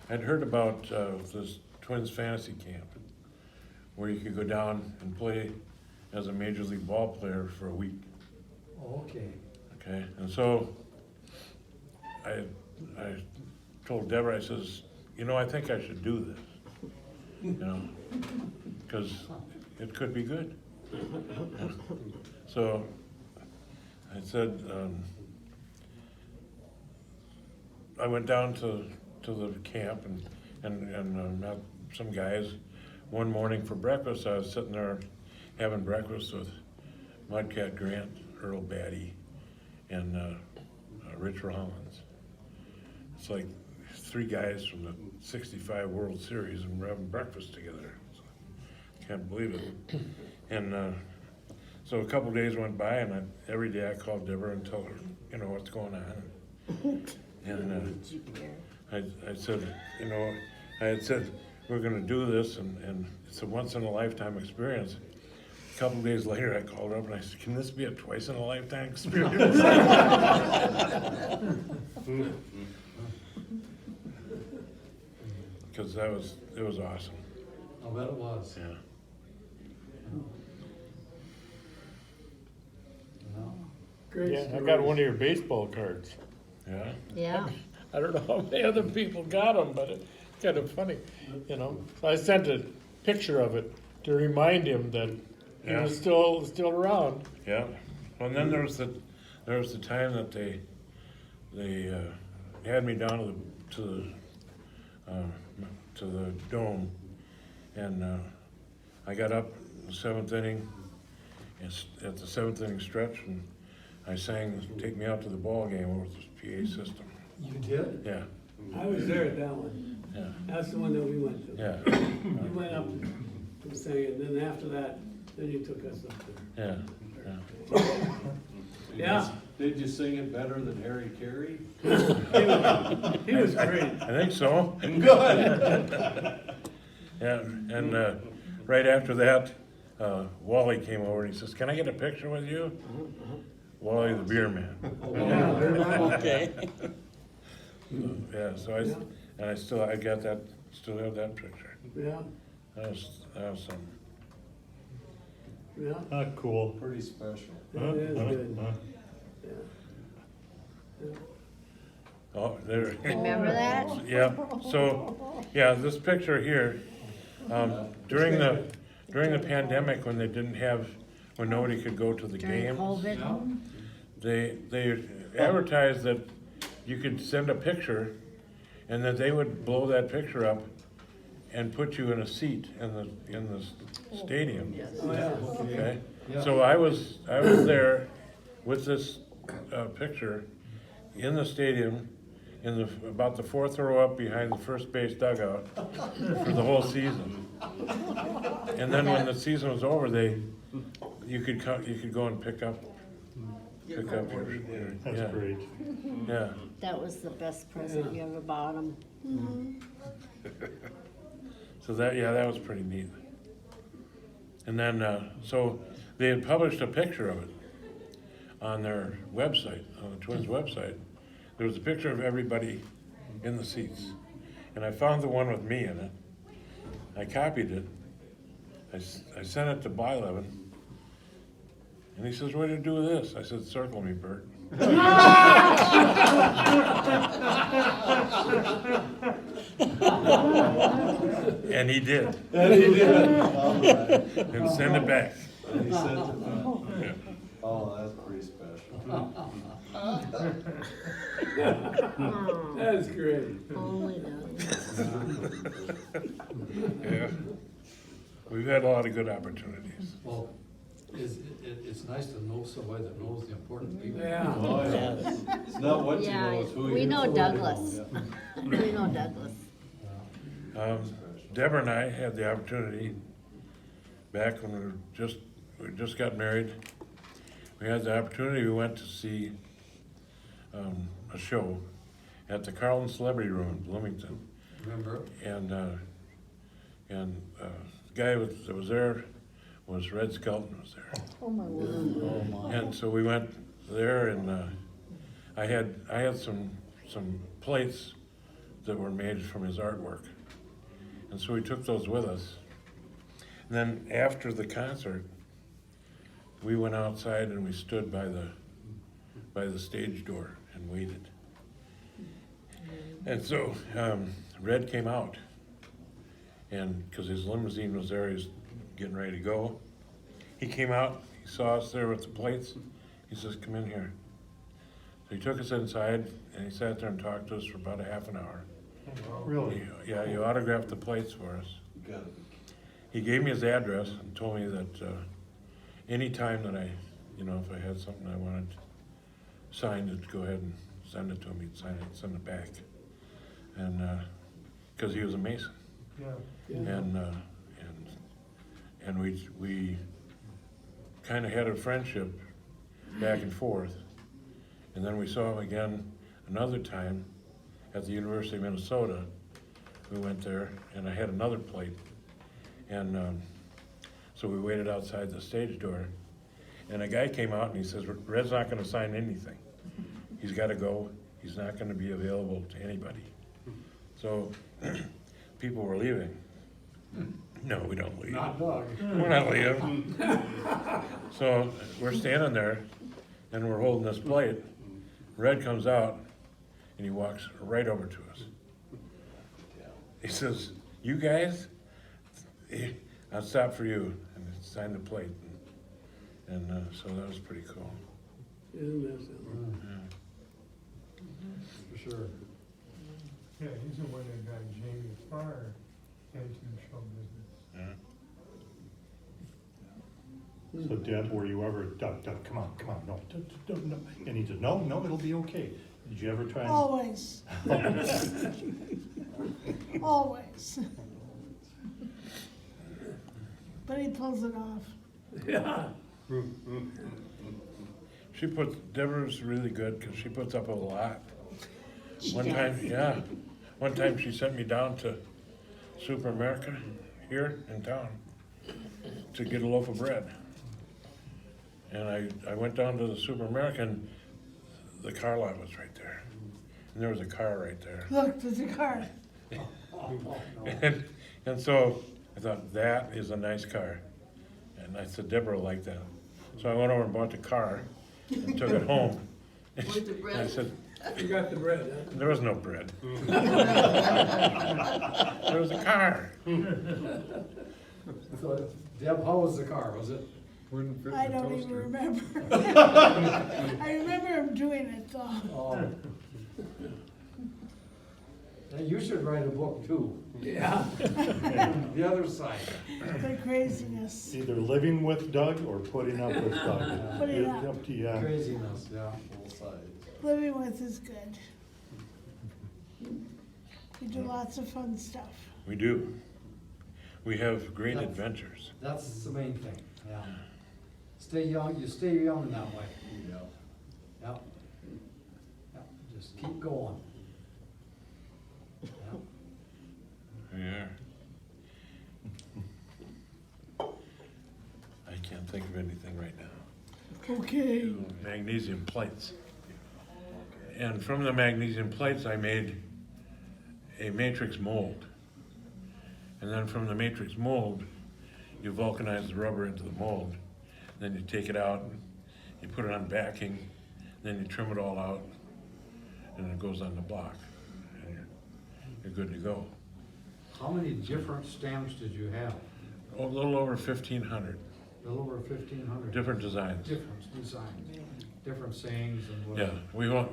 I'd heard about this Twins fantasy camp where you could go down and play as a major league ball player for a week. Okay. Okay, and so I told Deborah, I says, I think I should do this, because it could be good. So I said, I went down to the camp and met some guys. One morning for breakfast, I was sitting there having breakfast with Mudcat Grant, Earl Batty, and Rich Rollins. It's like three guys from the '65 World Series, and we're having breakfast together. So, can't believe it. And so a couple days went by, and every day I called Deborah and told her, what's going on. And I said, I had said we're going to do this, and it's a once in a lifetime experience. A couple days later, I called her up and I said, "Can this be a twice in a lifetime experience?" Because it was awesome. I'll bet it was. Yeah. Great Yeah, I stories. got one of your baseball cards. Yeah. Yeah. I don't know how many other people got them, but it's kind of funny, So I sent a picture of it to remind him that he Yeah. was still around. Yeah. Well, and then there was the time that they had me down to the dome, and I got up in the seventh inning, at the seventh inning stretch, and I sang "Take Me Out to the Ball Game" over this PA system. You did? Yeah. I was there at that one. Yeah. That's the one that we went to. Yeah. We went up and sang it, and then after that, then you took us up there. Yeah. Yeah. Yeah, Did you sing it better than Harry Carey? he was great. I think so. Good. Yeah, and right after that, Wally came over and he says, "Can I get a picture with you?" Wally the beer man. Okay. Yeah, so I got that, still have that picture. Yeah, That was something. yeah, Cool. Pretty special. that is good. Yeah. Oh, there. Remember that? Yeah, so, yeah, this picture here, during the pandemic when when nobody could go to the During games, COVID? they advertised that you could send a picture and that they would blow that picture up and put you in a seat in the stadium. Oh, yeah. Okay, Yeah. so I was there with this picture in the stadium, about the fourth row up behind the first base dugout for the whole season. And then when the season was over, you could go and pick up your That's yeah, great. yeah. That was the best present you ever bought him. So that was pretty neat. And then so they had published a picture of it on their website, on the Twins website. There was a picture of everybody in the seats, and I found the one with me in it. I copied it. I sent it to Blyleven, and he says, "What do you do with this?" I said, "Circle me, Bert." And he did, And he did. All right. and send it back. And he sent it back. Yeah. Oh, that's pretty special. That is great. Only those. Yeah. We've had a lot of good opportunities. Well, it's nice to know somebody that knows the important people. Yeah. Oh, yeah. It's not what you know, it's who you know. We know Who you Douglas. Yeah. We know Douglas. Deborah and I had the opportunity back when we just got married. We had the opportunity. We went to see a show at the Carlton Celebrity Room in Bloomington, Remember? and the guy that was there was Red Skelton was there, Oh, my word. and so we went there, and I had some plates that were made from his artwork. And so we took those with us. And then after the concert, we went outside and we stood by the stage door and waited. And so Red came out, and because his limousine was there, he was getting ready to go. He came out, he saw us there with the plates. He says, "Come in here." So he took us inside, and he sat there and talked to us for about a half an hour. Really? Yeah, he autographed the plates for us. You gotta be He gave me his address and told me that any time that I, if I had something I wanted signed, to go ahead and send it to him. He'd sign it, send it back. And because he was a Mason, Yeah. and we kind of had a friendship back and forth. And then we saw him again another time at the University of Minnesota. We went there, and I had another plate. And so we waited outside the stage door, and a guy came out and he says, "Red's not gonna sign anything. He's gotta go. He's not gonna be available to anybody." So people were leaving. No, we don't leave. Not Doug. We're not leaving. So we're standing there, and we're holding this plate. Red comes out, and he walks right over to us. He says, "You guys, I'll stop for you," and signed the plate. And so that was pretty cool. Isn't that something? For sure. Yeah, he's the one that got Jamie Farr into the show business. Yeah. So Deb, were you ever, Doug, come on, no, no. And he said, no, it'll be okay. Did you ever try and? Always. Always. But he pulls it off. Yeah. Deborah's really good, because she puts up with a lot. She One time she sent me down to Super America here in town to get a loaf of bread. And I went down to the Super America, and the car lot was right there. And there was a car right there. Look, there's a car. And so I thought, that is a nice car. And I said, Deborah will like that. So I went over and bought the car and took it home. With the And I bread. said, You got the bread, huh? there was no bread. There was a car. So, Deb, how was the car? Was it? I don't even remember. I remember him doing it though. Oh. And you should write a book too. Yeah. The other side. The craziness. Either living with Doug or putting up with Doug. Putting It's up. up to you. Craziness, yeah. full size. Living with is good. We do lots of fun stuff. We do. We have great That's- adventures. That's the main thing, yeah. Stay young, you stay young that way. Yeah. Yep. Yep, just keep going. Yep. Yeah. I can't think of anything right now. Okay. Magnesium plates. And from the magnesium plates, I made a matrix mold. And then from the matrix mold, you vulcanize the rubber into the mold. Then you take it out, and you put it on backing, then you trim it all out, and it goes on the block. And you're good to go. How many different stamps did you have? A little over 1,500 A little over 1,500. different designs. Different designs, different sayings and Yeah, whatever.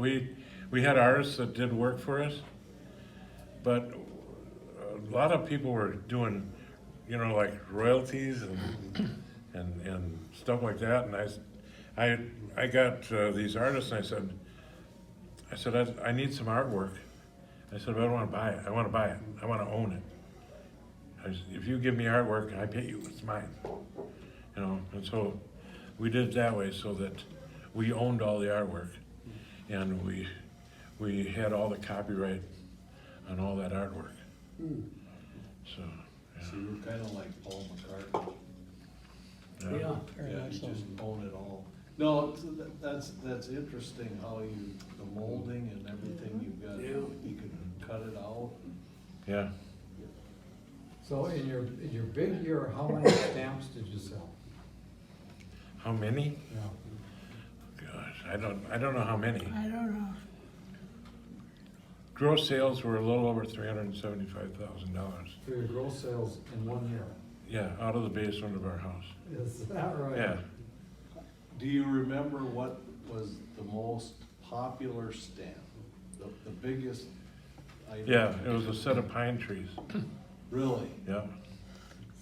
we had artists that did work for us, but a lot of people were doing, like royalties and stuff like that. And I got these artists, and I said I need some artwork. I said, but I don't want to buy it. I want to buy it. I want to own it. I said, if you give me artwork, I pay you. It's mine. And so we did it that way, so that we owned all the artwork, and we had all the copyright on all that artwork. So, So you're kinda like Paul McCartney. yeah. Yeah. Yeah, you just own it all. No, that's interesting how the molding and everything you've got, Yeah. you can cut it out. Yeah. So in your big year, how many stamps did you sell? How many? Yeah. Gosh, I don't know how many. I don't know. Gross sales were a little over $375,000. For your gross sales in 1 year. Yeah, out of the basement of our house. Is that right? Yeah. Do you remember what was the most popular stamp? The biggest item? Yeah, it was a set of pine trees. Really? Yeah.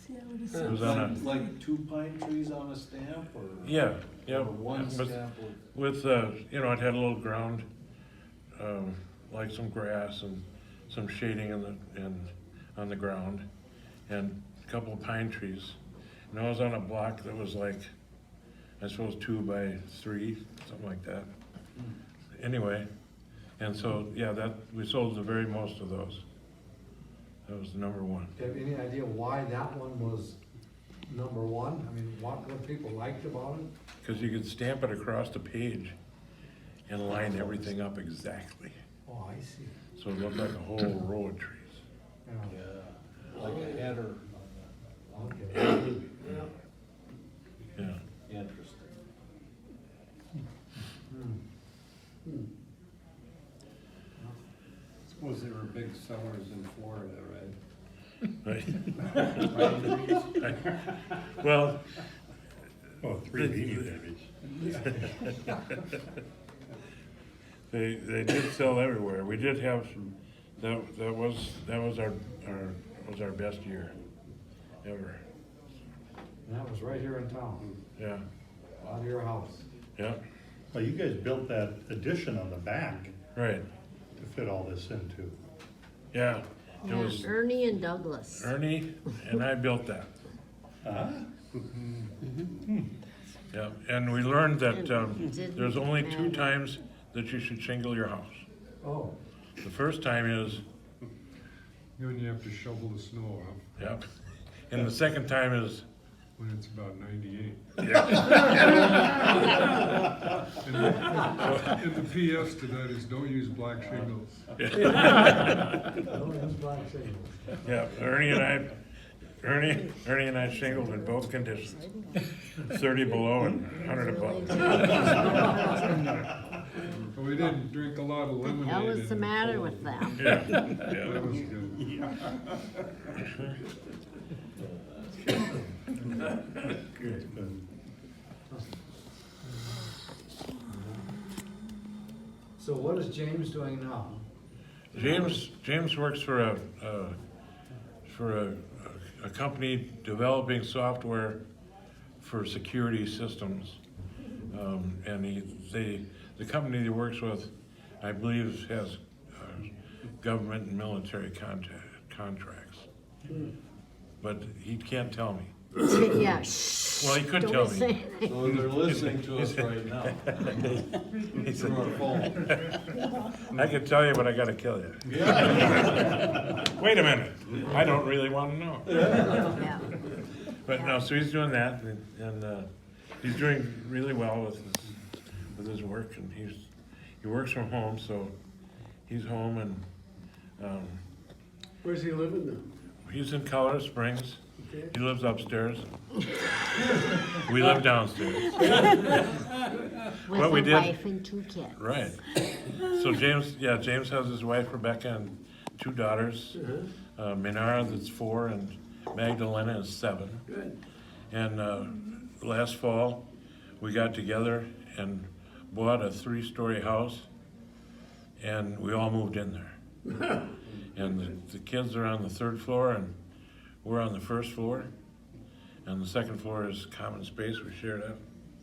See, I would've It said. was on a, Like 2 pine trees on a stamp or? yeah, yeah. Or one With- stamp With, you know, it had a little ground, like some grass and some shading on the ground, and a couple of pine trees. And I was on a block that was like, I suppose 2 by 3, something like that. Anyway, and so, yeah, we sold the very most of those. That was the number one. Do you have any idea why that one was number one? I mean, what people liked about it? Because you could stamp it across the page and line everything up exactly. Oh, I see. So it looked like a whole row of trees. Yeah, Yeah, like a header. okay. Yeah. Interesting. Hmm. Suppose they were big sellers in Florida, Right. Well, Oh, 3D maybe. they did sell everywhere. We did have some, that was our best year ever. And that was right here in town, Yeah, out of your house. yeah, Well, you guys built that addition on the back right, to fit all this into. yeah. It Yeah, was Ernie and Douglas. Ernie and I built that. Ah, Yeah, and we learned that Didn't there's only 2 matter. times that you should shingle your house. Oh, The first time is, When you have to shovel the snow off, yep, and the second time is, when it's about 98. yeah, And the PS to that is don't use black shingles. don't use black shingles. yeah, Ernie and I shingled in both conditions. 30 below and 100 above. But we didn't drink a lot of What lemonade. the hell in is the matter with them? Yeah, That yeah. was good. good. So what is James doing now? James works for a company developing software for security systems. And the company he works with, I believe, has government and military contracts. But he can't tell me. Yeah, shh. Well, he could Don't tell be me. saying it. So they're listening to us right now. He said, Through our phone. I could tell you, but I gotta kill you. Wait a minute, I don't really wanna know. Yeah. But no, so he's doing that, and he's doing really well with his work, and he works from home, so he's home, and Where's he living now? he's in Colorado Springs. Okay. He lives upstairs. We live downstairs. With What we a did- wife and 2 kids. Right. So James has his wife Rebecca and 2 daughters. Minara, that's 4, and Magdalena is 7. Good. And last fall, we got together and bought a 3-story house, and we all moved in there. And the kids are on the 3rd floor, and we're on the 1st floor. And the 2nd floor is common space, we share that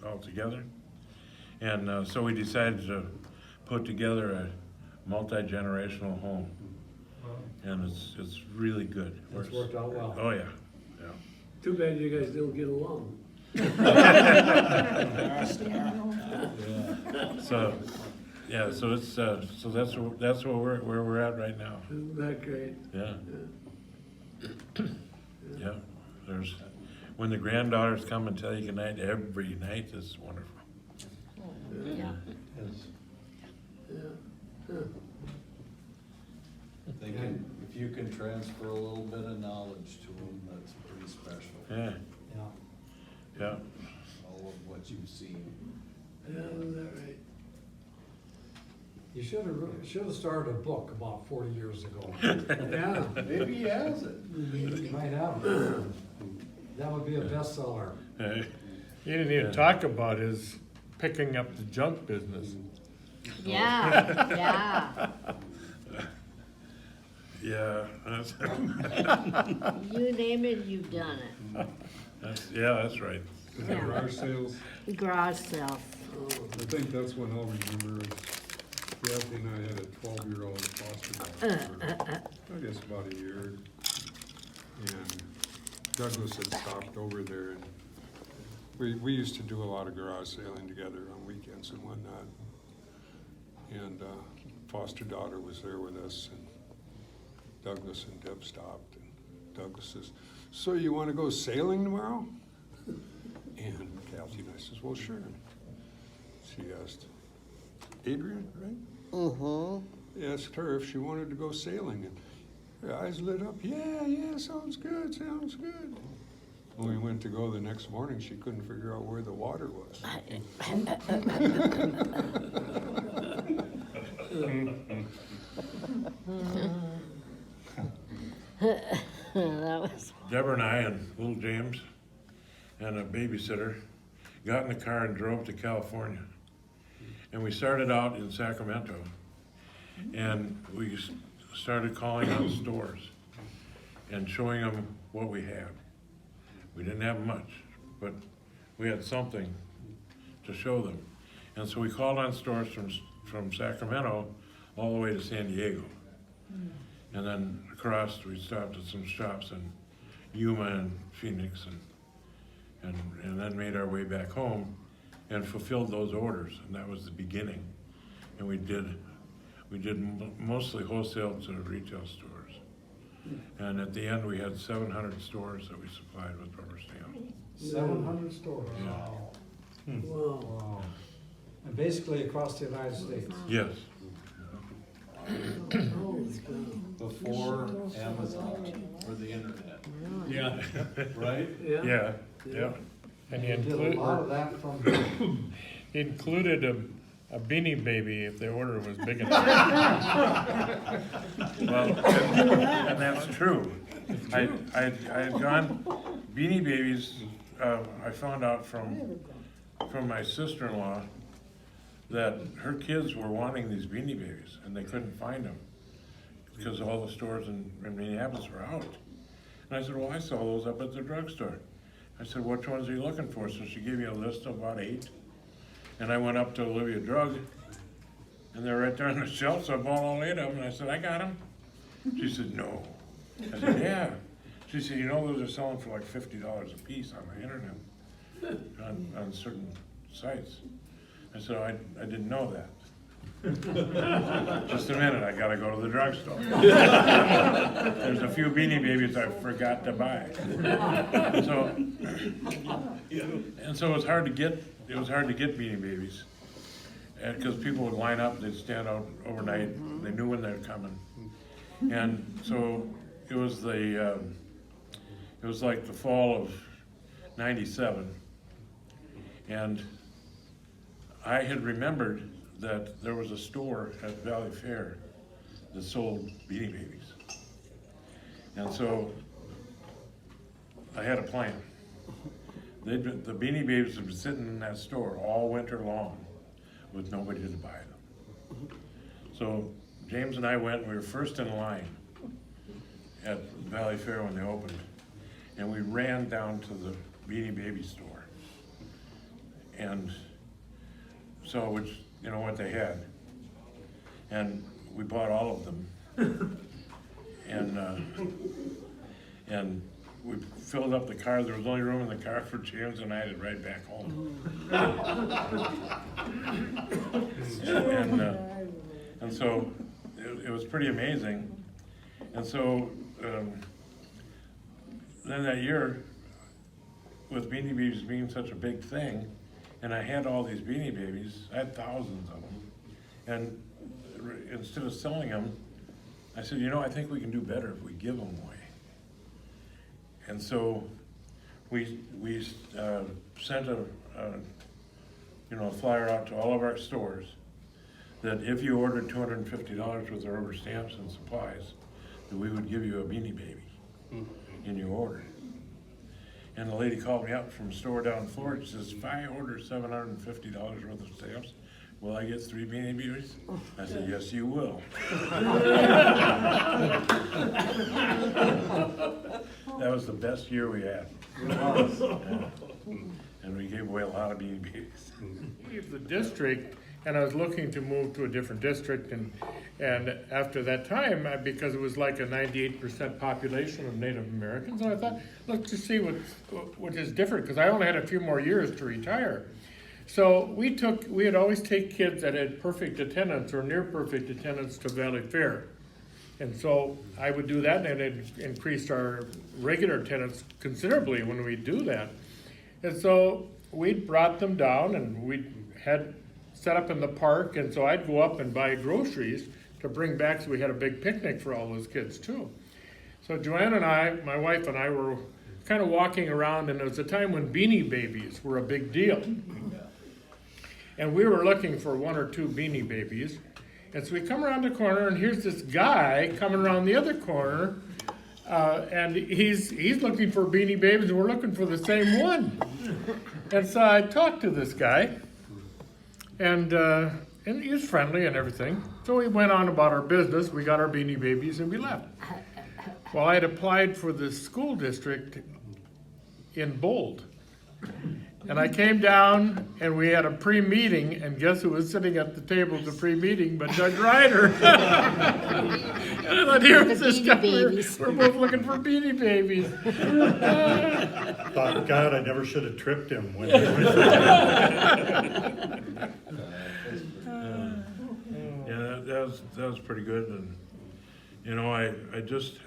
all together. And so we decided to put together a multi-generational home. And it's really good. It's worked out well. Oh, yeah, yeah. Too bad you guys don't get along. So, yeah, so it's, so that's where we're at right now. Isn't that great? Yeah. Yeah, there's, when the granddaughters come and tell you goodnight every night, it's wonderful. Yeah. Yes. Yeah. Huh. They can, if you can transfer a little bit of knowledge to them, that's pretty special, Yeah, Yeah. yeah. all of what you've seen. Yeah, is that right? You should have started a book about 40 years ago. Yeah. Maybe he has it. You might have. That would be a bestseller. Hey, He didn't even talk about his picking up the junk business. Yeah, yeah. yeah, that's, You name it, you've done it. that's right. Yeah. Garage sales, Garage sales. I think that's when I'll remember is Kathy and I had a 12-year-old foster dog for, I guess about a year. And Douglas had stopped over there and we used to do a lot of garage sailing together on weekends and whatnot. And foster daughter was there with us and Douglas and Deb stopped and Douglas says, "So you wanna go sailing tomorrow?" And Kathy and I says, "Well, sure." She asked Adrian, right? Asked her if she wanted to go sailing, and her eyes lit up. Yeah, sounds good, sounds good. When we went to go the next morning, she couldn't figure out where the water was. That was, Deborah and I and little James and a babysitter got in the car and drove to California. And we started out in Sacramento. And we started calling on stores and showing them what we had. We didn't have much, but we had something to show them. And so we called on stores from Sacramento all the way to San Diego. And then across, we stopped at some shops in Yuma and Phoenix and then made our way back home and fulfilled those orders, and that was the beginning. And we did mostly wholesale to retail stores. And at the end, we had 700 stores that we supplied with rubber stamps. 700 stores. Yeah. Wow. Wow. And basically across the United States. Yes, Before Amazon or the internet, yeah, right? yeah, yeah. And he We did a lot of that from, he included a Beanie Baby if the order was big enough. Well, and that's true. I had gone, Beanie Babies, I found out from my sister-in-law that her kids were wanting these Beanie Babies and they couldn't find them because all the stores in Minneapolis were out. And I said, well, I saw those up at the drugstore. I said, which ones are you looking for? So she gave me a list of about 8. And I went up to Olivia Drug, and they're right there on the shelf, so I bought all 8 of them, and I said, I got them. She said, no. I said, yeah. She said, you know, those are selling for like $50 a piece on the internet, on certain sites. I said, I didn't know that. Just a minute, I gotta go to the drugstore. There's a few Beanie Babies I forgot to buy. And so it was hard to get Beanie Babies. Because people would line up, they'd stand out overnight, they knew when they were coming. And so it was like the fall of '97. And I had remembered that there was a store at Valley Fair that sold Beanie Babies. And so I had a plan. The Beanie Babies had been sitting in that store all winter long with nobody to buy them. So James and I went, and we were first in line at Valley Fair when they opened. And we ran down to the Beanie Baby store and saw which, you know, what they had. And we bought all of them. And we filled up the car. There was only room in the car for James and I to ride back home. And so it was pretty amazing. And so then that year, with Beanie Babies being such a big thing, and I had all these Beanie Babies, I had thousands of them. And instead of selling them, I said, you know, I think we can do better if we give them away. And so we sent a flyer out to all of our stores that if you ordered $250 worth of rubber stamps and supplies, that we would give you a Beanie Baby in your order. And the lady called me up from a store down in Florida. She says, if I order $750 worth of stamps, will I get 3 Beanie Babies? I said, yes, you will. That was the best year we had. Yeah. And we gave away a lot of Beanie Babies. Leave the district, and I was looking to move to a different district, and after that time, because it was like a 98% population of Native Americans, and I thought, let's just see what is different, because I only had a few more years to retire. So we had always take kids that had perfect attendance or near perfect attendance to Valley Fair. And so I would do that, and it increased our regular attendance considerably when we do that. And so we brought them down, and we had set up in the park, and so I'd go up and buy groceries to bring back, so we had a big picnic for all those kids too. So Joanne and I, my wife and I, were kind of walking around, and it was a time when Beanie Babies were a big deal. And we were looking for 1 or 2 Beanie Babies. And so we come around the corner, and here's this guy coming around the other corner, and he's looking for Beanie Babies, and we're looking for the same one. And so I talked to this guy, and he was friendly and everything. So we went on about our business. We got our Beanie Babies, and we left. Well, I had applied for the school district in Bold. And I came down, and we had a pre-meeting, and guess who was sitting at the table at the pre-meeting but Doug Ryder? And I thought, here's this guy, we're both looking for Beanie Babies. Thought, God, I never should have tripped him when Yeah, that was pretty good, and you know, I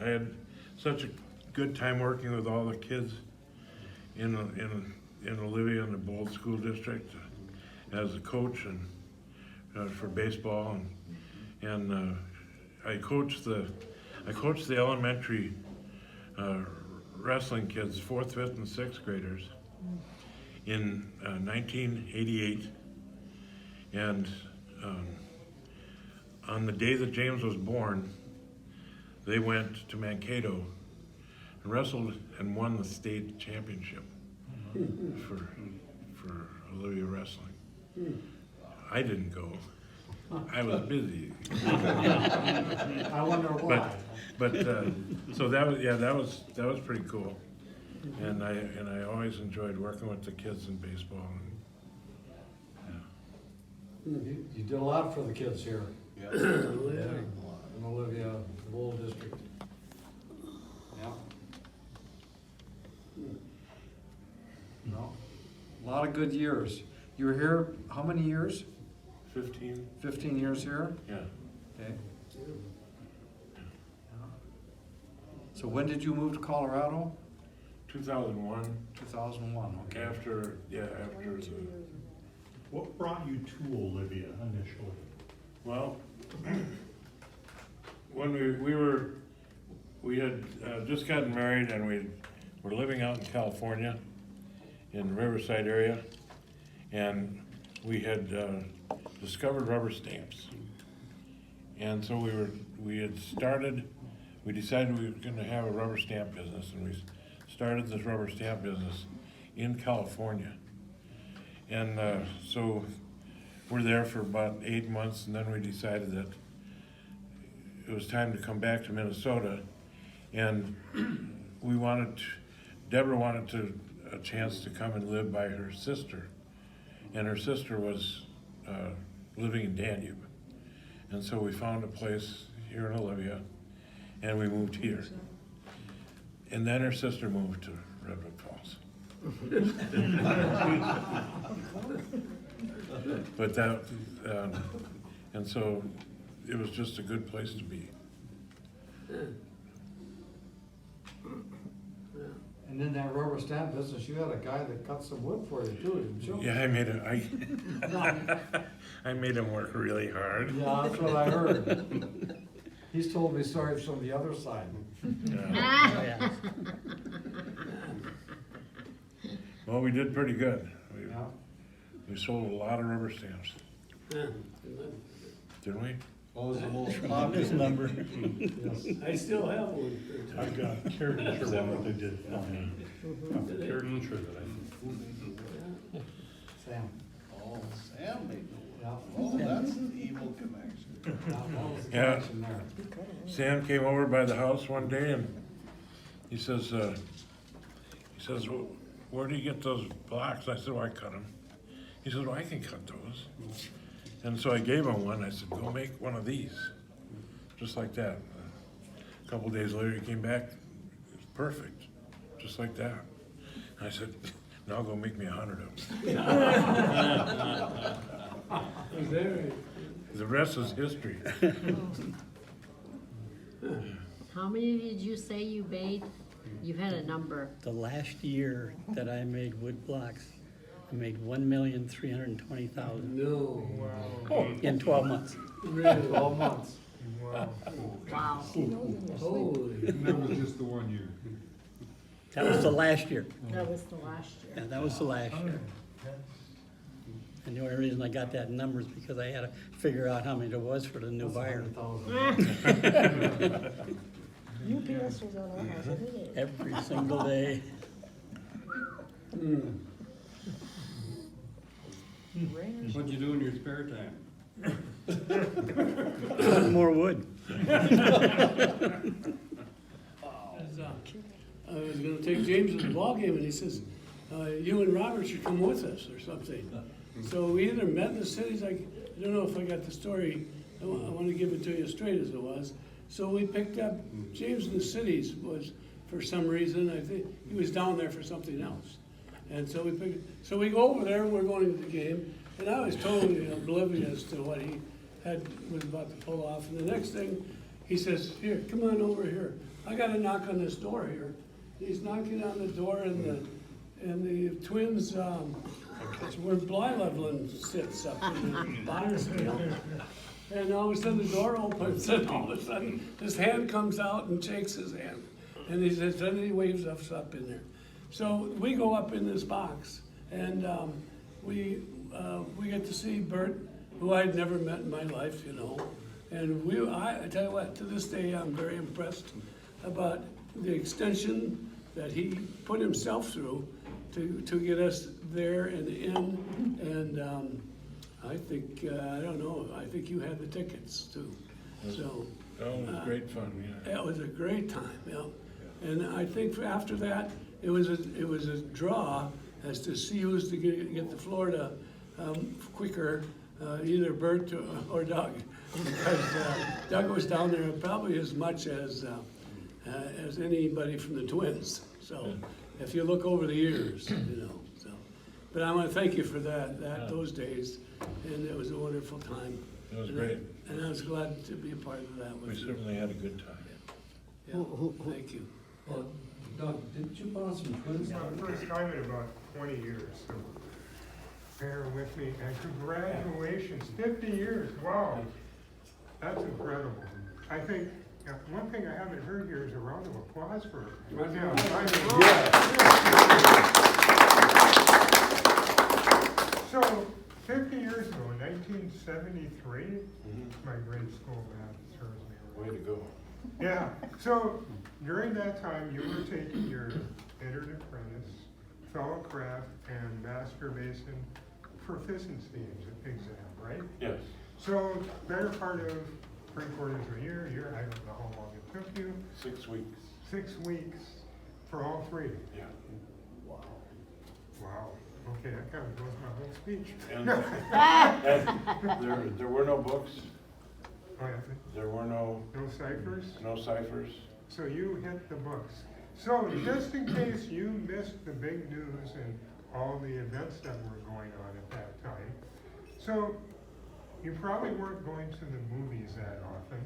had such a good time working with all the kids in Olivia in the Bold School District as a coach and for baseball, and I coached the elementary wrestling kids, 4th, 5th, and 6th graders in 1988, and on the day that James was born, they went to Mankato and wrestled and won the state championship for Olivia wrestling. I didn't go. I was busy. I wonder why. But so that was pretty cool. And I always enjoyed working with the kids in baseball. You did a lot for the kids here Yeah. in Olivia, Bold District. Yeah. No, a lot of good years. You were here, how many years? 15? 15 years here? Yeah. Okay. So when did you move to Colorado? 2001. 2001, okay. After the, What brought you to Olivia initially? well, when we had just gotten married, and we were living out in California in the Riverside area, and we had discovered rubber stamps. And so we decided we were gonna have a rubber stamp business, and we started this rubber stamp business in California. And so we're there for about 8 months, and then we decided that it was time to come back to Minnesota, and Deborah wanted a chance to come and live by her sister, and her sister was living in Danube. And so we found a place here in Olivia, and we moved here. And then her sister moved to Redwood Falls. But that, and so it was just a good place to be. And in that rubber stamp business, you had a guy that cut some wood for you too, didn't you? Yeah, I made him work really hard. Yeah, that's what I heard. He's told me stories from the other side. Yeah. Well, we did pretty good. Yeah. We sold a lot of rubber stamps, Yeah. didn't we? What was the most This popular? number, Yes. I still have one. I've got carried sure what they did for me. I've got carried sure that I. Sam. Oh, Sam made the Yeah. Oh, that's an evil connection. What was the Yeah. connection there? Sam came over by the house one day and he says, "Well, where do you get those blocks?" I said, "Well, I cut them." He says, "Well, I can cut those." And so I gave him one. I said, "Go make one of these." Just like that. A couple days later, he came back. It was perfect. Just like that. And I said, "Now go make me 100 of them." Was there, The rest is history. How many did you say you made? You had a number. The last year that I made wood blocks, I made 1,320,000 no, in 12 months. really, 12 months. Wow. holy. And that was just the 1 year. That was the last year. That was the last year. Yeah, that was the last year. And the only reason I got that number is because I had to figure out how many there was for the new buyer. UPS was on our house every day. Every single day. What'd you do in your spare time? Cutting more wood. I was gonna take James to the ballgame, and he says, you and Robert should come with us or something. So we either met in the cities, I don't know if I got the story, I wanna give it to you straight as it was. So we picked up, James in the cities was, for some reason, I think, he was down there for something else. And so we go over there, we're going to the game, and I was totally oblivious to what he was about to pull off. And the next thing, he says, "Here, come on over here. I gotta knock on this door here." He's knocking on the door, and the Twins, it's where Blylevelin sits up in the box field. And all of a sudden the door opens, and all of a sudden his hand comes out and shakes his hand. And he says, then he waves us up in there. So we go up in this box, and we get to see Bert, who I'd never met in my life, you know. And I tell you what, to this day, I'm very impressed about the extension that he put himself through to get us there and in. And I think, I don't know, I think you had the tickets too. So Oh, it was great fun, yeah. it was a great time, yeah. And I think after that, it was a draw as to see who's to get to Florida quicker, either Bert or Doug. Because Doug was down there probably as much as anybody from the Twins. So if you look over the years, you know, so. But I want to thank you for those days, and it was a wonderful time. It was great. And I was glad to be a part of that We with you. certainly had a good time. Yeah, thank you. Doug, didn't you put on some Twins? It's my first time in about 20 years, so bear with me, and congratulations, 50 years, wow. That's incredible. I think, one thing I haven't heard here is a round of applause for. So, 50 years ago, 1973, my grade school math serves me right. Way to go. Yeah, so during that time, you were taking your entered apprentice, fellow craft, and master mason proficiency exam, right? Yes. So better part of 3/4 of a year, I don't know how long it took you, 6 weeks. 6 weeks for all three. Yeah. Wow, okay, that kind of goes my whole speech. And there were no books, Oh, yeah, there were no ciphers? ciphers. So you hit the books. So just in case you missed the big news and all the events that were going on at that time, so you probably weren't going to the movies that often.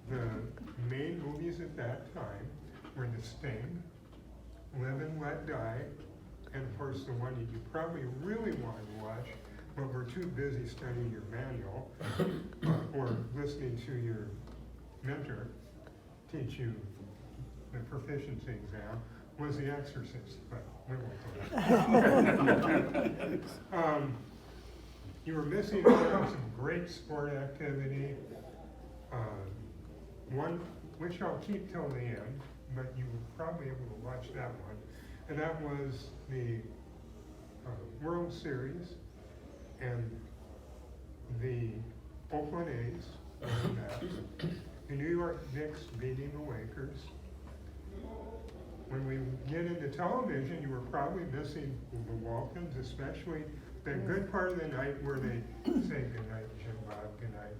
The main movies at that time were The Sting, Live and Let Die, and of course the one that you probably really wanted to watch, but were too busy studying your manual or listening to your mentor teach you the proficiency exam was The Exorcist, but we won't go there. You were missing out on some great sport activity, one which I'll keep till the end, but you were probably able to watch that one, and that was the World Series and the Oakland A's winning that, the New York Knicks beating the Lakers. When we get into television, you were probably missing the Waltons, especially the good part of the night where they say goodnight, Jim Bob, goodnight.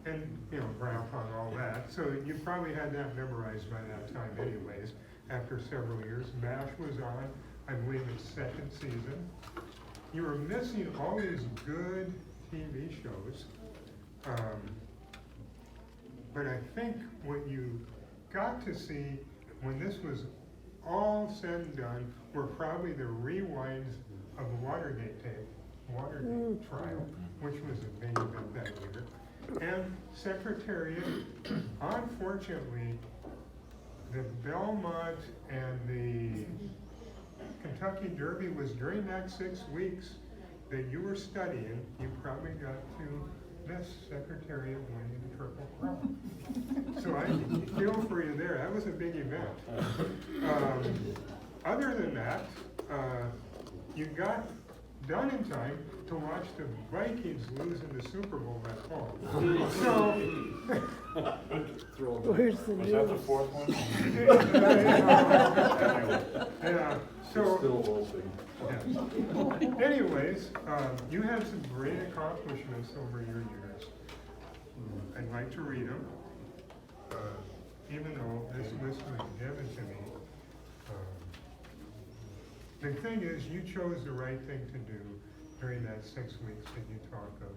And, you know, Grandpa and all that. So you probably had that memorized by that time anyways, after several years. MASH was on, I believe its second season. You were missing all these good TV shows. But I think what you got to see when this was all said and done were probably the rewinds of the Watergate tape, Watergate trial, which was a big event that year. And Secretariat, unfortunately, the Belmont and the Kentucky Derby was during that 6 weeks that you were studying, you probably got to miss Secretariat winning the Triple Crown. So I feel for you there, that was a big event. Other than that, you got done in time to watch the Vikings lose in the Super Bowl that fall. Where's the Was that the news? fourth one? Yeah, so. Still hoping. Yeah. Anyways, you had some great accomplishments over your years. I'd like to read them, even though this list was given to me. The thing is, you chose the right thing to do during that 6 weeks that you talk of,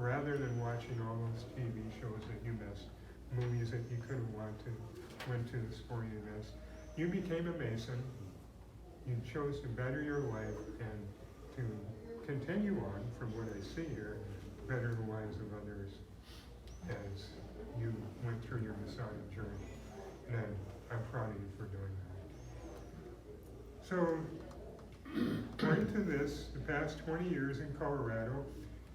rather than watching all those TV shows that you missed, movies that you could have went to, the sporting events. You became a Mason. You chose to better your life and to continue on, from what I see here, better the lives of others as you went through your Messiah journey. And I'm proud of you for doing that. So, according to this, the past 20 years in Colorado,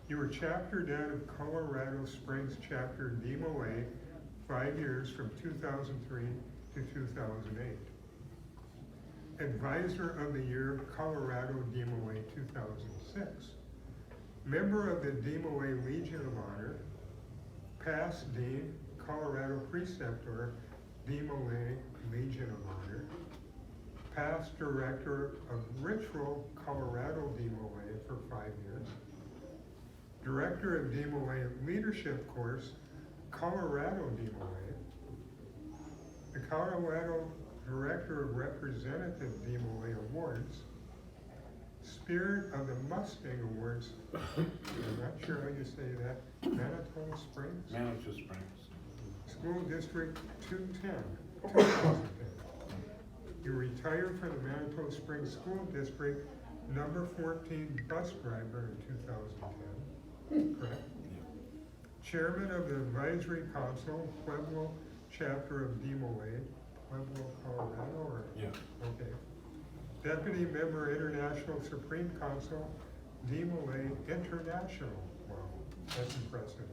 you were chaptered out of Colorado Springs chapter DMOA 5 years from 2003 to 2008. Advisor of the Year, Colorado DMOA 2006. Member of the DMOA Legion of Honor, past Dean, Colorado Preceptor, DMOA Legion of Honor, past Director of Ritual, Colorado DMOA for 5 years, Director of DMOA Leadership Course, Colorado DMOA, the Colorado Director of Representative DMOA Awards, Spirit of the Mustang Awards, I'm not sure how you say that, Manitou Springs? Manitou Springs. School District 210, 2010. You retired from the Manitou Springs School District, number 14 bus driver in 2010, correct? Chairman of the Advisory Council, Pueblo Chapter of DMOA, Pueblo, Colorado, or? Yeah. Okay. Deputy Member International Supreme Council, DMOA International. Wow, that's impressive.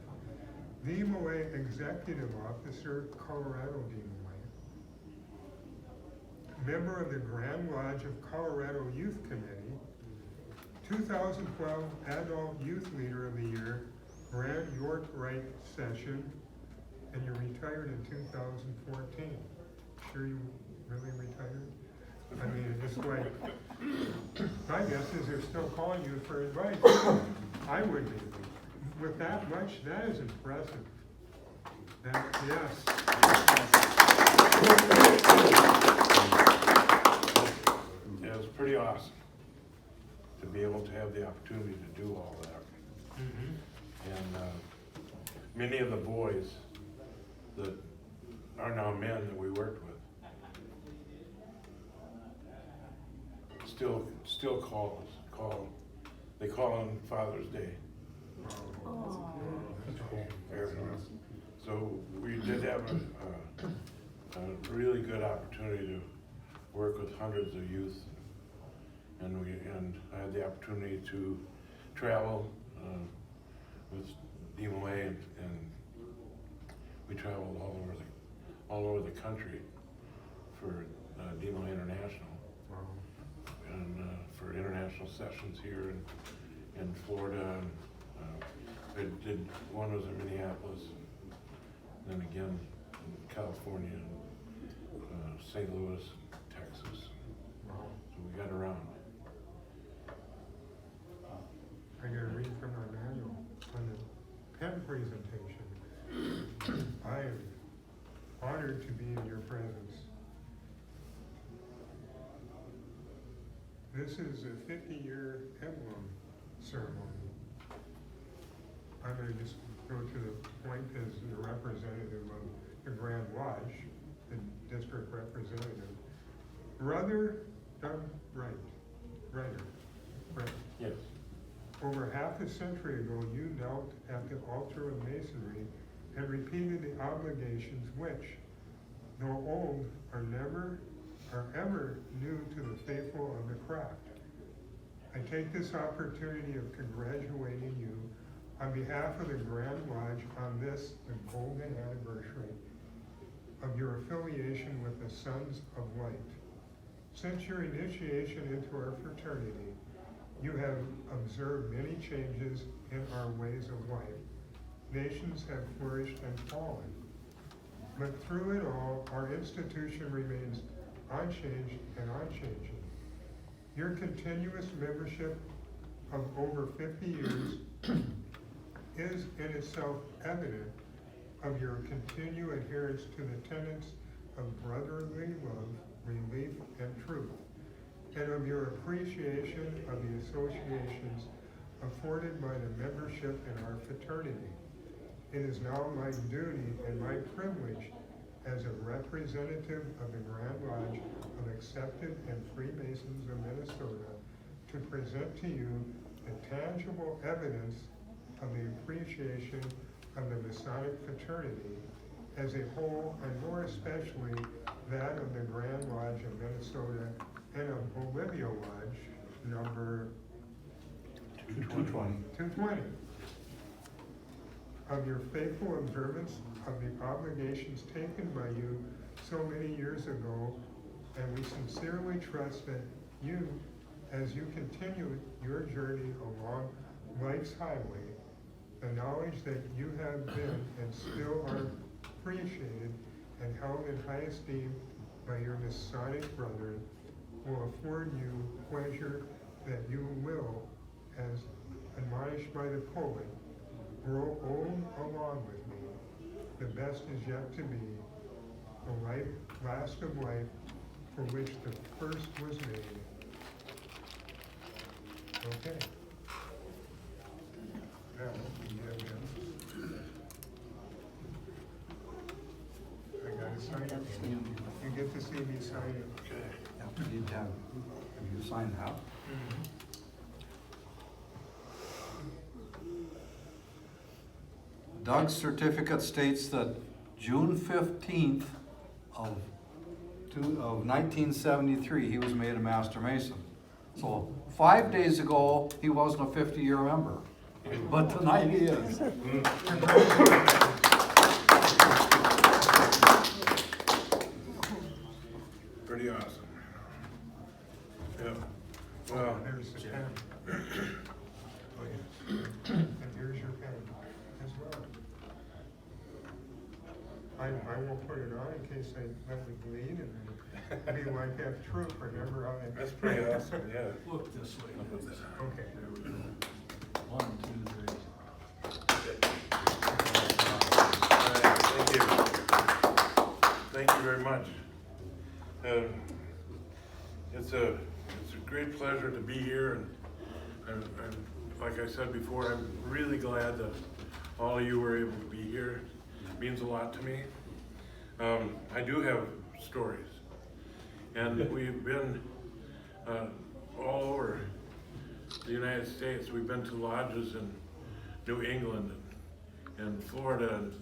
DMOA Executive Officer, Colorado DMOA. Member of the Grand Lodge of Colorado Youth Committee. 2012 Adult Youth Leader of the Year, Grand York Rite Session, and you retired in 2014. Sure you really retired? I mean, it's like, my guess is they're still calling you for advice. I would be. With that much, that is impressive. That, yes. Yeah, it was pretty awesome to be able to have the opportunity to do all that. And many of the boys that are now men that we worked with still call us. They call on Father's Day. Oh. So we did have a really good opportunity to work with hundreds of youth. And I had the opportunity to travel with DMOA, and we traveled all over the country for DMOA International. And for international sessions here in Florida. I did, one was in Minneapolis, and then again in California, St. Louis, Texas. So we got around. I gotta read from our manual on the pen presentation. I am honored to be in your presence. This is a 50-year emblem ceremony. I'm gonna just go to the point as the representative of the Grand Lodge, the district representative. Brother Doug Reiter. Yes. Over half a century ago, you knelt at the altar of masonry and repeated the obligations which, though old, are ever new to the faithful of the craft. I take this opportunity of congratulating you on behalf of the Grand Lodge on this, the golden anniversary of your affiliation with the Sons of Light. Since your initiation into our fraternity, you have observed many changes in our ways of life. Nations have flourished and fallen. But through it all, our institution remains unchanged and unchanging. Your continuous membership of over 50 years is in itself evident of your continued adherence to the tenets of brotherly love, relief, and truth, and of your appreciation of the associations afforded by the membership in our fraternity. It is now my duty and my privilege as a representative of the Grand Lodge of Accepted and Freemasons of Minnesota to present to you the tangible evidence of the appreciation of the Masonic fraternity as a whole, and more especially that of the Grand Lodge of Minnesota and of Bolivia Lodge number 220. Of your faithful observance of the obligations taken by you so many years ago, and we sincerely trust that you, as you continue your journey along life's highway, the knowledge that you have been and still are appreciated and held in high esteem by your Masonic brethren will afford you pleasure that you will, as admonished by the poet, grow old along with me. The best is yet to be, the last of life for which the first was made. Okay. Now, you have him. I gotta sign it. You get to see me sign it. Have you signed that? Doug's certificate states that June 15th of 1973, he was made a Master Mason. So 5 days ago, he wasn't a 50-year member, but tonight he is. Pretty awesome. Yeah. Well, There's the pen. And here's your pen as well. I won't put it on in case I let me bleed and be like that troop, remember how that. that's pretty awesome, yeah. Look this way. Okay. There we go. 1, 2, 3. Thank you. Thank you very much. It's a great pleasure to be here, and like I said before, I'm really glad that all of you were able to be here. It means a lot to me. I do have stories, and we've been all over the United States. We've been to lodges in New England and Florida and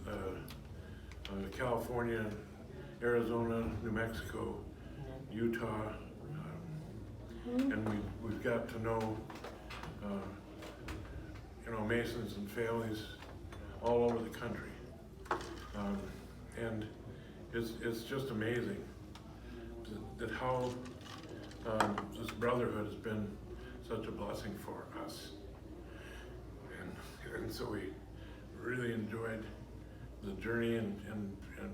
California, Arizona, New Mexico, Utah, and we've got to know, Masons and families all over the country. And it's just amazing that how this brotherhood has been such a blessing for us. And so we really enjoyed the journey and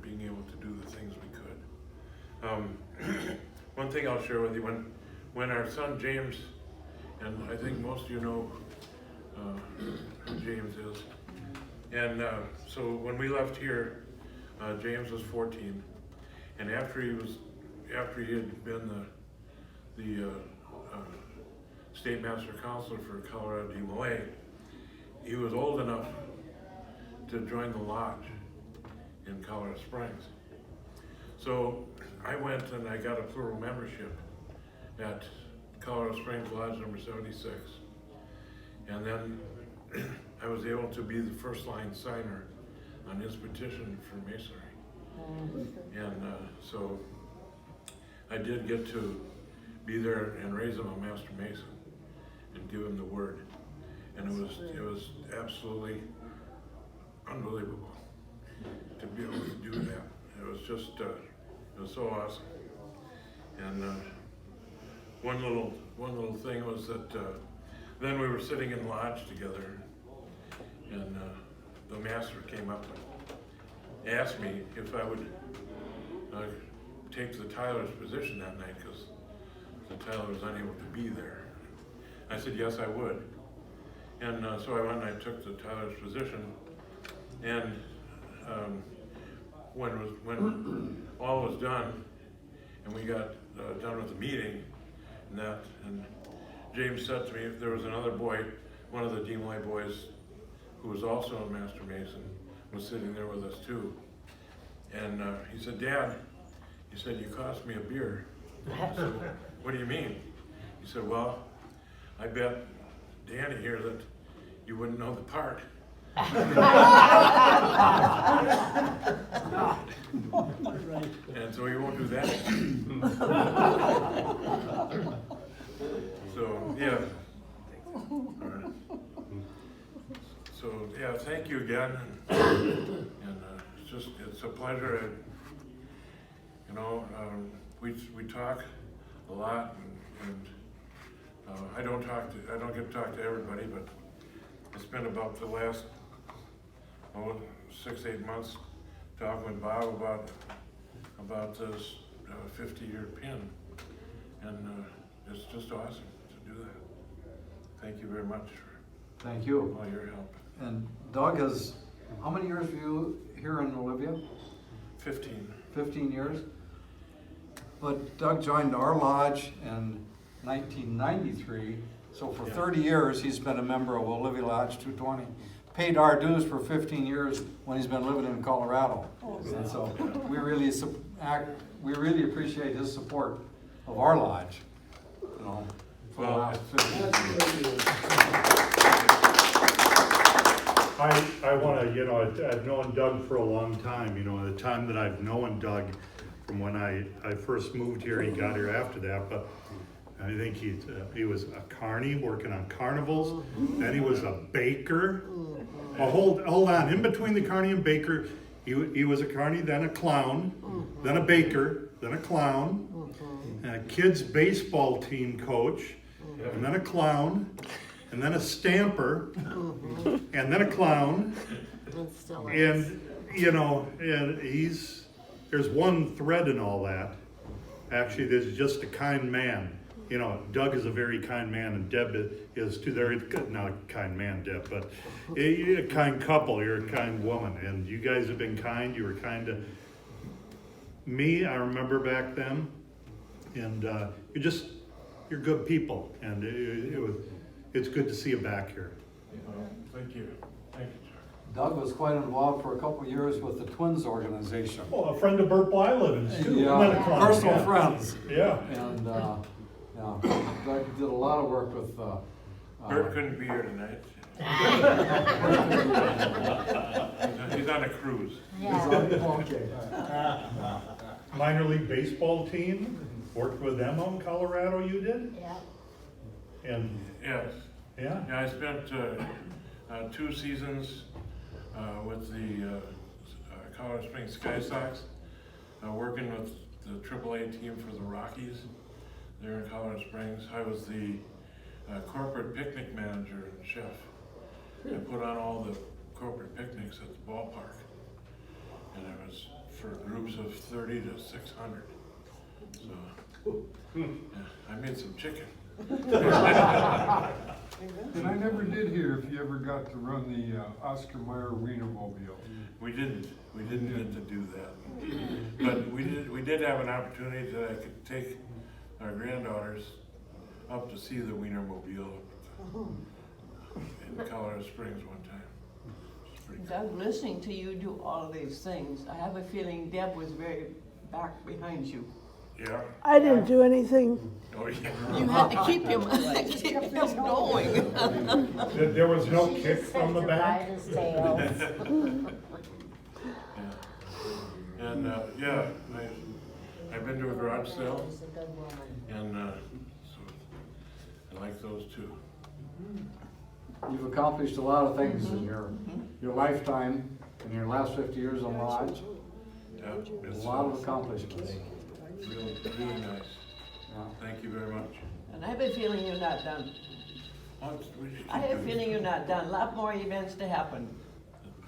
being able to do the things we could. One thing I'll share with you, when our son James, and I think most of you know who James is, and so when we left here, James was 14, and after he had been the state master counselor for Colorado DeMolay, he was old enough to join the lodge in Colorado Springs. So I went and I got a plural membership at Colorado Springs Lodge number 76. And then I was able to be the first line signer on his petition for masonry. And so I did get to be there and raise him a master mason and give him the word. And it was absolutely unbelievable to be able to do that. It was just, it was so awesome. And one little thing was that then we were sitting in lodge together, and the master came up and asked me if I would take the Tyler's position that night, because the Tyler was unable to be there. I said yes, I would. And so I went and I took the Tyler's position, and when all was done, and we got done with the meeting, and James said to me, if there was another boy, one of the DeMolay boys, who was also a master mason, was sitting there with us too. And he said, Dad, he said, you cost me a beer. I said, what do you mean? He said, well, I bet Danny here that you wouldn't know the part. And so he won't do that. So, yeah. All right. So, yeah, thank you again. And it's a pleasure. We talk a lot, and I don't get to talk to everybody, but I spent about the last 6-8 months talking with Bob about this 50-year pin, and it's just awesome to do that. Thank you very much for Thank you. all your help. And Doug has, how many years were you here in Olivia? 15. 15 years? But Doug joined our lodge in 1993, so for 30 years he's been a member of Olivia Lodge 220. Paid our dues for 15 years when he's been living in Colorado. And so we really appreciate his support of our lodge, for the last 15 years. I want to, I've known Doug for a long time, the time that I've known Doug from when I first moved here, he got here after that, but I think he was a carny working on carnivals, then he was a baker. Well, hold on, in between the carny and baker, he was a carny, then a clown, then a baker, then a clown, and a kids baseball team coach, and then a clown, and then a stamper, and then a clown, and there's one thread in all that. Actually, there's just a kind man. Doug is a very kind man, and Deb is too. They're not a kind man, Deb, but you're a kind couple. You're a kind woman, and you guys have been kind. You were kind to me. I remember back then, and you're good people, and it's good to see you back here. Thank you. Thank you, Chuck. Doug was quite involved for a couple of years with the Twins organization. Oh, a friend of Bert Blyleven's too. Yeah, personal friends. Yeah. And Doug did a lot of work with. Bert couldn't be here tonight. He's on a cruise. Yeah. Okay. Minor league baseball team, worked with them on Colorado, you did? Yeah. And, Yes. yeah, Yeah, I spent 2 seasons with the Colorado Springs Sky Sox, working with the AAA team for the Rockies there in Colorado Springs. I was the corporate picnic manager and chef. I put on all the corporate picnics at the ballpark. And it was for groups of 30 to 600. So, yeah, I made some chicken. And I never did hear if you ever got to run the Oscar Mayer Wienermobile. We didn't get to do that. But we did have an opportunity that I could take our granddaughters up to see the Wienermobile in Colorado Springs one time. It's pretty cool. Doug, listening to you do all of these things, I have a feeling Deb was very back behind you. Yeah. I didn't do anything. Oh, yeah. You had to keep him, keep him going. there was no kick from the back? Ride his tails. Yeah. And, yeah, I've been to a garage sale, She's a good woman. and, so, I like those too. You've accomplished a lot of things in your lifetime, in your last 50 years on Lodge. Yeah, A it's lot of accomplishments. really nice. Yeah. Thank you very much. And I have a feeling you're not done. We should I have a keep feling you're not done. A lot more events to happen.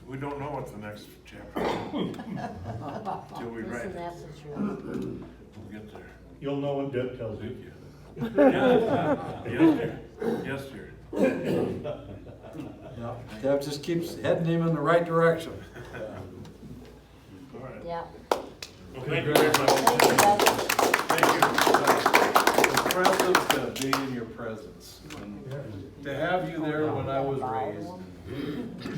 We don't know what the next chapter is till we write Listen, it. that's the truth. We'll get there. You'll know when Deb tells Thank you. you. Yes, dear. Yes, dear. Yeah. Deb just keeps heading him in the right direction. All right. Yeah. Well, thank you very much. Thank you, Doug. Impressive to be in your presence. And to have you there when I was raised.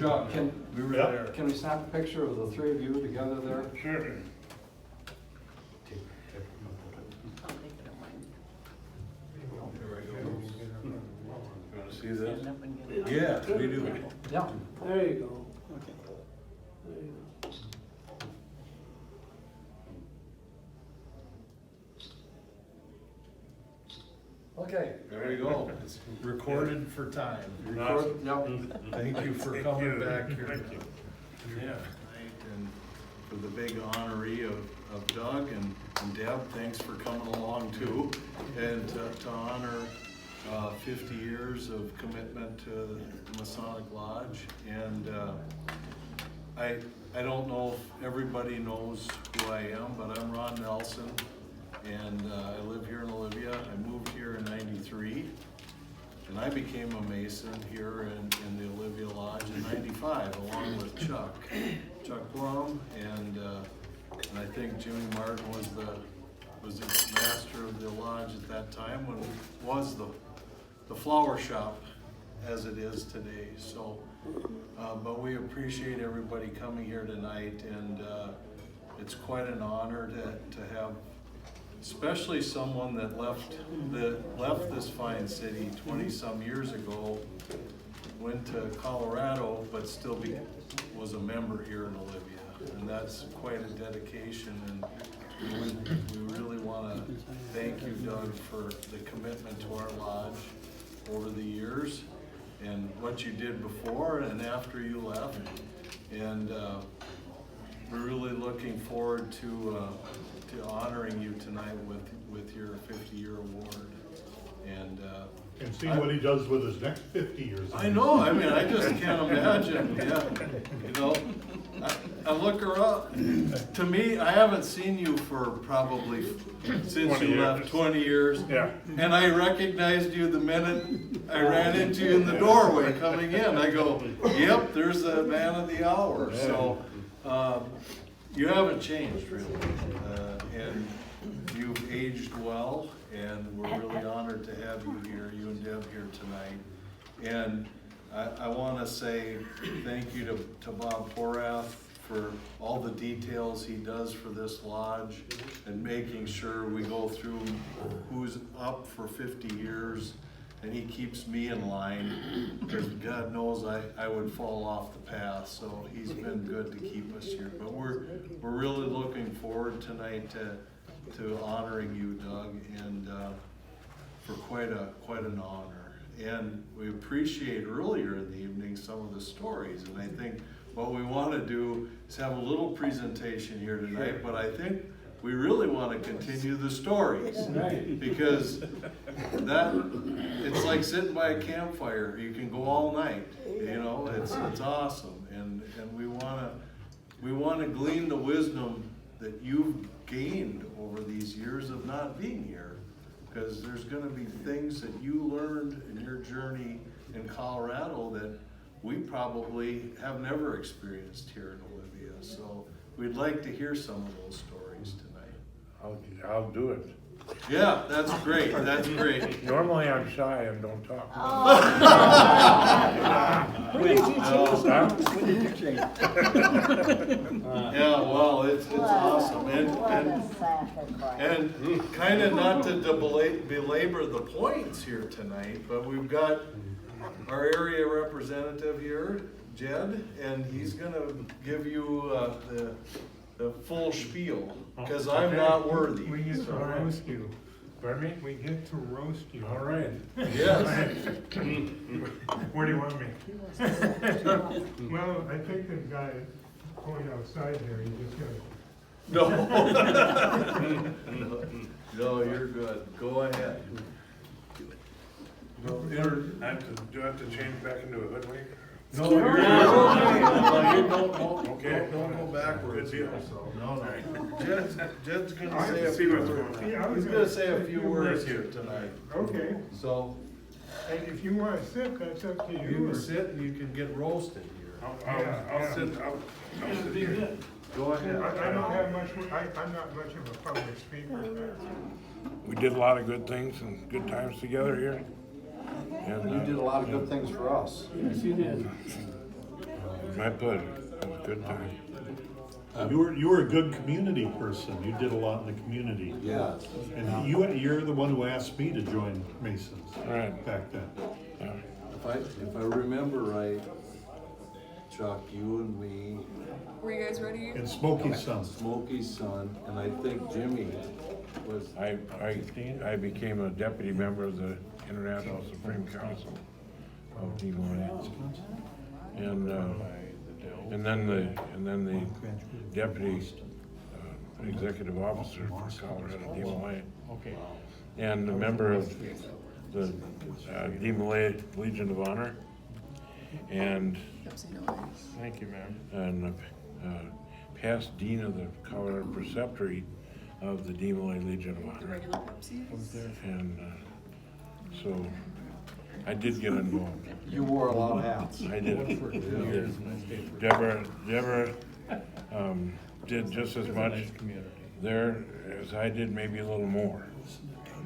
Chuck, we were Yep. there. Can we snap a picture of the 3 of you together there? Sure. You wanna see this? Stand up and get it. Yeah, we do. Yeah. There you go. There you go. Okay. There we go. It's recorded for time. Record, yep. Thank you for Thank coming you. back here. Thank you. Yeah. And for the big honoree of Doug and Deb, thanks for coming along too. And to honor 50 years of commitment to the Masonic Lodge. And I don't know if everybody knows who I am, but I'm Ron Nelson. And I live here in Olivia. I moved here in '93. And I became a Mason here in the Olivia Lodge in '95, along with Chuck Blum, and I think Jimmy Martin was the master of the lodge at that time, when it was the flower shop as it is today. So, but we appreciate everybody coming here tonight, and it's quite an honor to have, especially someone that left this fine city 20-some years ago, went to Colorado, but still was a member here in Olivia. And that's quite a dedication, and we really want to thank you, Doug, for the commitment to our lodge over the years, and what you did before and after you left. And we're really looking forward to honoring you tonight with your 50-year award. And see what he does with his next 50 years. I know, I mean, I just can't imagine, yeah, you know, I look around, to me, I haven't seen you for probably, since 20 you left, years. 20 years. Yeah. And I recognized you the minute I ran into you in the doorway coming in. I go, yep, there's the man of the hour. So, you haven't changed really, and you've aged well, and we're really honored to have you here, you and Deb here tonight. And I want to say thank you to Bob Porath for all the details he does for this lodge, and making sure we go through who's up for 50 years and he keeps me in line, because God knows I would fall off the path, so he's been good to keep us here. But we're really looking forward tonight to honoring you, Doug, and for quite an honor. And we appreciate earlier in the evening some of the stories, and I think what we want to do is have a little presentation here tonight, but I think we really want to continue the stories. Right. Because it's like sitting by a campfire, you can go all night, you know, it's awesome. And we want to glean the wisdom that you've gained over these years of not being here. Because there's gonna be things that you learned in your journey in Colorado that we probably have never experienced here in Olivia. So we'd like to hear some of those stories tonight. I'll do it. Yeah, that's great, that's great. Normally I'm shy and don't talk. When did you change? Huh? When did you change? Yeah, well, it's awesome. And kind of not to belabor the points here tonight, but we've got our area representative here, Jed, and he's gonna give you the full spiel, because I'm not worthy. We get to so- roast you. Pardon me? We get to roast you. All right. Yes. Where do you want me? Well, I think the guy going outside there, he just got No, you're good. Go ahead. Do I have to change back into a hoodwink? No, you're okay. Okay. Don't go backwards. Good deal. No. Jed's I gonna have say to a see few what's words. going on. He's gonna say a few words here tonight. Okay, So and if you want to sit, that's up to you. you can sit and you can get roasted here. I'll sit here. Go I ahead. don't have much, I'm not much of a public speaker. We did a lot of good things and good times together here. And You did a lot of good things for us. Yes, you did. my pleasure. It was a good time. You were a good community person. You did a lot in the community. Yeah. And you're the one who asked me to join Masons Right. back then. Yeah. If I remember right, Chuck, you and me, Were you guys ready? And Smokey's son. Smokey's son, and I think Jimmy was. I became a deputy member of the International Supreme Council of Des Moines. And then the deputy executive officer for Colorado Des Moines. Okay. And a member of the Des Moines Legion of Honor. And Thank you, ma'am. and past dean of the Colorado Preceptory of the Des Moines Legion of Honor. Regular Pepsi? And so I did get involved. You wore a lot of hats. I did. Deborah did just as much there as I did, maybe a little more.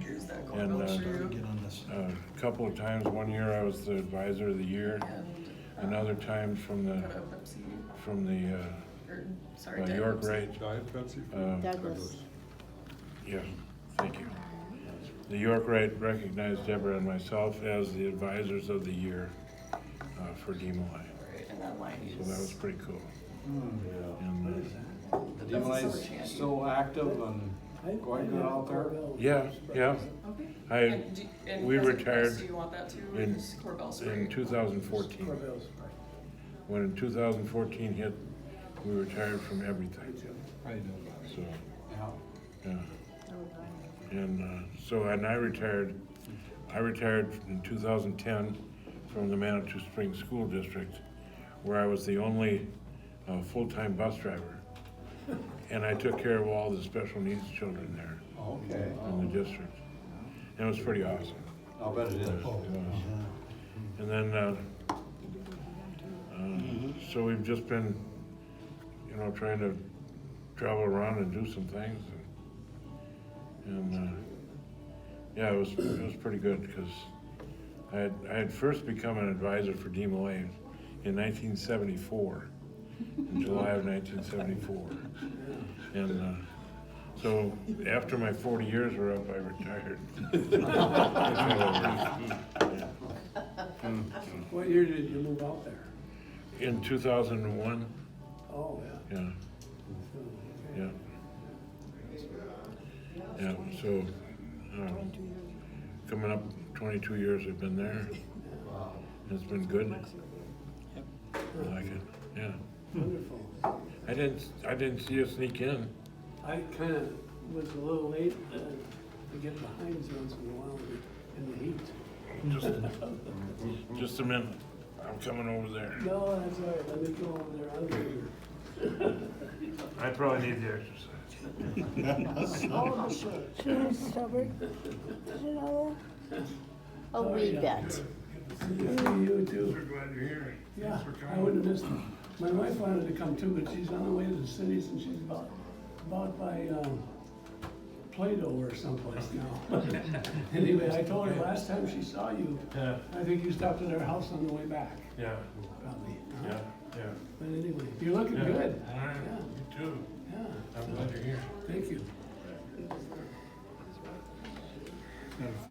Here's that And Cornell for you. a couple of times, one year I was the advisor of the year, another time from the Got a Pepsi, or, sorry, Diet York Pepsi. Rite. Diet Pepsi? Douglas. Yeah, thank you. The York Rite recognized Deborah and myself as the advisors of the year for Des Moines. Right, and that line So is. that was pretty cool. And The Des Moines still active and going good out there? yeah, Okay. And we President retired Press, do you want that too, or in- just Corbell in Spring? 2014. When in 2014 hit, we retired from everything. I know. So, Yeah. yeah. And I retired in 2010 from the Manitou Springs School District, where I was the only full-time bus driver. And I took care of all the special needs children there Okay. in the district. And it was pretty awesome. I'll bet it is. And then, so we've just been, trying to travel around and do some things. And yeah, it was pretty good because I had first become an advisor for Des Moines in 1974, in July of 1974. And So after my 40 years were up, I retired. What year did you move out there? In 2001, Oh, yeah. yeah, yeah. So, coming up 22 years I've been there. It's been good. I like it, yeah. Wonderful. I didn't see you sneak in. I kind of was a little late to get behind once in a while in the heat. Just a minute. I'm coming over there. No, that's all right. Let me go over there. I probably need the exercise. Oh, she was stubborn. You know A wee bit. You too. We're glad you're here. Yeah, Thanks for I coming. wouldn't have missed it. My wife wanted to come too, but she's on her way to the cities and she's about by Plato or someplace now. Anyway, I told her last time she saw you, Yeah, I think you stopped at our house on the way back, yeah, probably. yeah, yeah. But anyway, you're looking Yeah. good. All right, Yeah, you too. yeah. I'm glad you're here. Thank you.